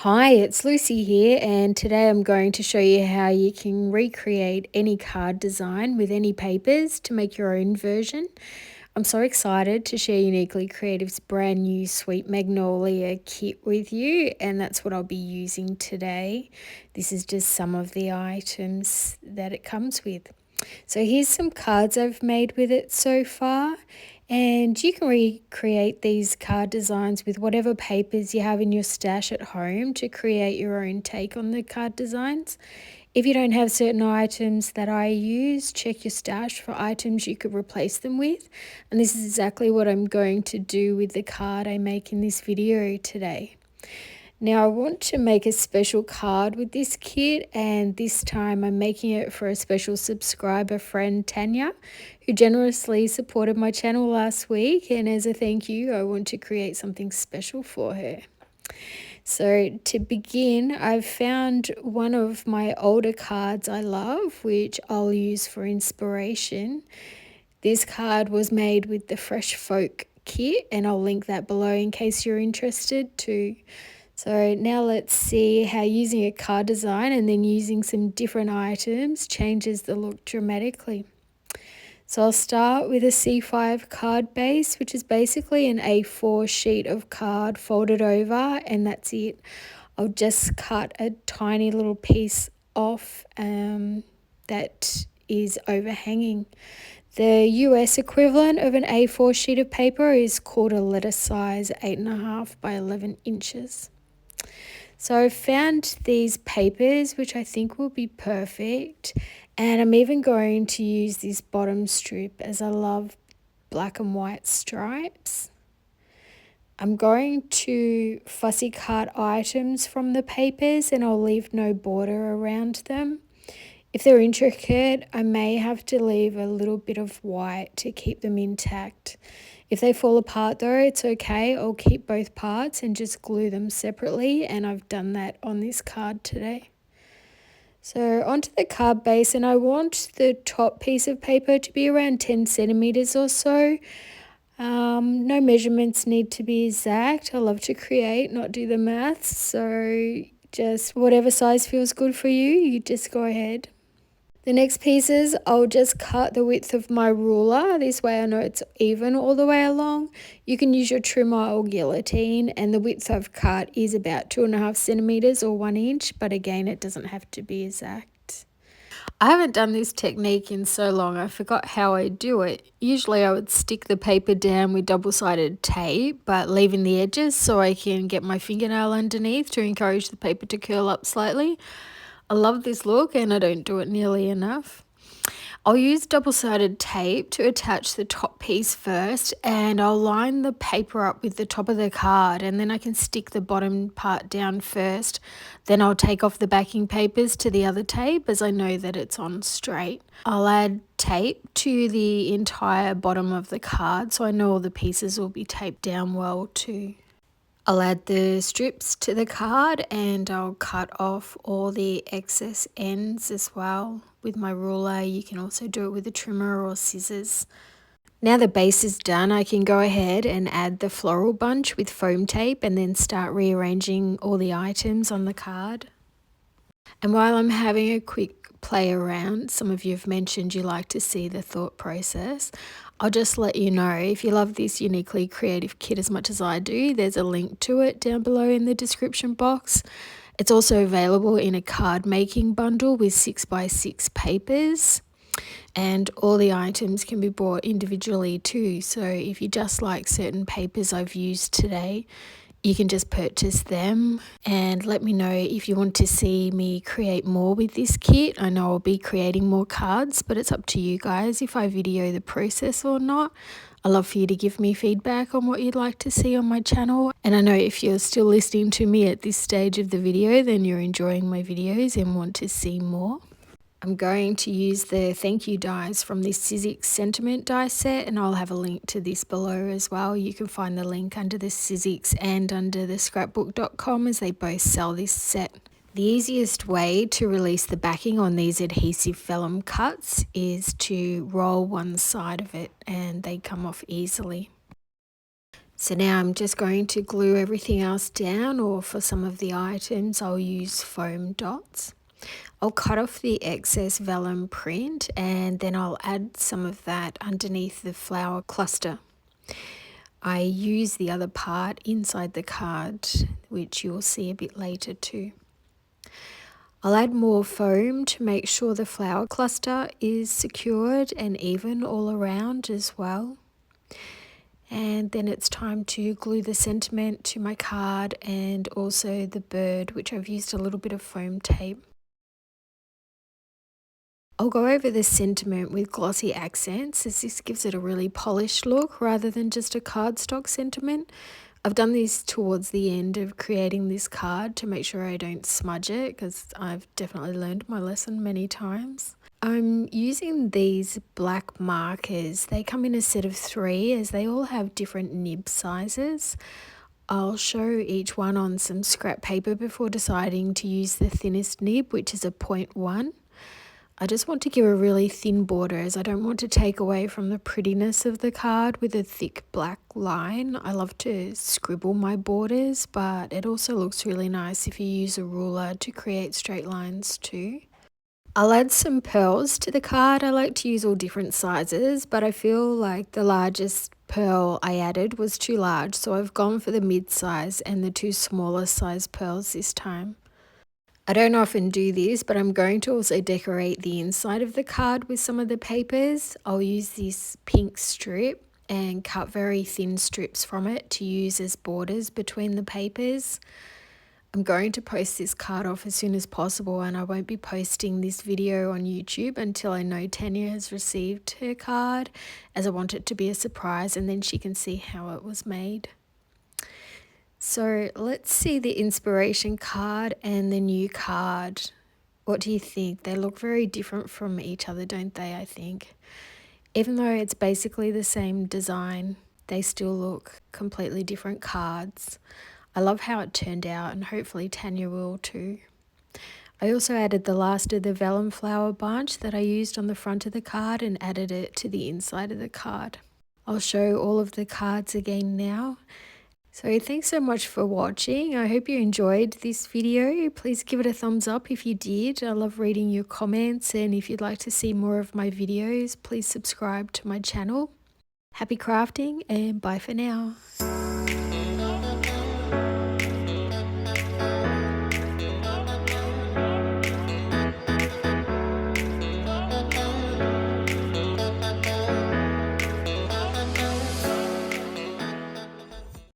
Hi, it's Lucy here, and today I'm going to show you how you can recreate any card design with any papers to make your own version. I'm so excited to share Uniquely Creative's brand new Sweet Magnolia kit with you, and that's what I'll be using today. This is just some of the items that it comes with. So here's some cards I've made with it so far. And you can recreate these card designs with whatever papers you have in your stash at home to create your own take on the card designs. If you don't have certain items that I use, check your stash for items you could replace them with. And this is exactly what I'm going to do with the card I make in this video today. Now I want to make a special card with this kit, and this time I'm making it for a special subscriber friend, Tanya, who generously supported my channel last week, and as a thank you I want to create something special for her. So to begin, I've found one of my older cards I love, which I'll use for inspiration. This card was made with the Fresh Folk kit, and I'll link that below in case you're interested too. So now let's see how using a card design and then using some different items changes the look dramatically. So I'll start with a C5 card base, which is basically an A4 sheet of card folded over, and that's it. I'll just cut a tiny little piece off that is overhanging. The US equivalent of an A4 sheet of paper is called a letter size 8.5 by 11 inches. So I found these papers which I think will be perfect, and I'm even going to use this bottom strip as I love black and white stripes. I'm going to fussy cut items from the papers, and I'll leave no border around them. If they're intricate, I may have to leave a little bit of white to keep them intact. If they fall apart though, it's okay. I'll keep both parts and just glue them separately, and I've done that on this card today. So onto the card base, and I want the top piece of paper to be around 10 centimeters or so. No measurements need to be exact. I love to create, not do the maths. So just whatever size feels good for you, you just go ahead. The next pieces, I'll just cut the width of my ruler. This way I know it's even all the way along. You can use your trimmer or guillotine, and the width I've cut is about 2.5 centimeters or 1 inch, but again, it doesn't have to be exact. I haven't done this technique in so long, I forgot how I do it. Usually I would stick the paper down with double-sided tape, but leaving the edges so I can get my fingernail underneath to encourage the paper to curl up slightly. I love this look, and I don't do it nearly enough. I'll use double-sided tape to attach the top piece first, and I'll line the paper up with the top of the card, and then I can stick the bottom part down first. Then I'll take off the backing papers to the other tape as I know that it's on straight. I'll add tape to the entire bottom of the card so I know all the pieces will be taped down well too. I'll add the strips to the card, and I'll cut off all the excess ends as well with my ruler. You can also do it with a trimmer or scissors. Now the base is done, I can go ahead and add the floral bunch with foam tape and then start rearranging all the items on the card. And while I'm having a quick play around, some of you have mentioned you like to see the thought process. I'll just let you know, if you love this Uniquely Creative kit as much as I do, there's a link to it down below in the description box. It's also available in a card making bundle with 6x6 papers, and all the items can be bought individually too. So if you just like certain papers I've used today, you can just purchase them. And let me know if you want to see me create more with this kit. I know I'll be creating more cards, but it's up to you guys if I video the process or not. I'd love for you to give me feedback on what you'd like to see on my channel. And I know if you're still listening to me at this stage of the video, then you're enjoying my videos and want to see more. I'm going to use the thank you dies from this XOX sentiment die set, and I'll have a link to this below as well. You can find the link under the XOX and under the scrapbook.com as they both sell this set. The easiest way to release the backing on these adhesive vellum cuts is to roll one side of it, and they come off easily. So now I'm just going to glue everything else down, or for some of the items I'll use foam dots. I'll cut off the excess vellum print and then I'll add some of that underneath the flower cluster. I use the other part inside the card, which you'll see a bit later too. I'll add more foam to make sure the flower cluster is secured and even all around as well. And then it's time to glue the sentiment to my card and also the bird, which I've used a little bit of foam tape. I'll go over the sentiment with glossy accents, as this gives it a really polished look rather than just a cardstock sentiment. I've done this towards the end of creating this card to make sure I don't smudge it, because I've definitely learned my lesson many times. I'm using these black markers. They come in a set of 3 as they all have different nib sizes. I'll show each one on some scrap paper before deciding to use the thinnest nib, which is a 0.1. I just want to give a really thin border, as I don't want to take away from the prettiness of the card with a thick black line. I love to scribble my borders, but it also looks really nice if you use a ruler to create straight lines too. I'll add some pearls to the card. I like to use all different sizes, but I feel like the largest pearl I added was too large, so I've gone for the mid-size and the 2 smaller size pearls this time. I don't often do this, but I'm going to also decorate the inside of the card with some of the papers. I'll use this pink strip and cut very thin strips from it to use as borders between the papers. I'm going to post this card off as soon as possible, and I won't be posting this video on YouTube until I know Tanya has received her card, as I want it to be a surprise and then she can see how it was made. So let's see the inspiration card and the new card. What do you think? They look very different from each other, don't they, I think? Even though it's basically the same design, they still look completely different cards. I love how it turned out, and hopefully Tanya will too. I also added the last of the vellum flower bunch that I used on the front of the card and added it to the inside of the card. I'll show all of the cards again now. So thanks so much for watching. I hope you enjoyed this video. Please give it a thumbs up if you did. I love reading your comments, and if you'd like to see more of my videos, please subscribe to my channel. Happy crafting, and bye for now.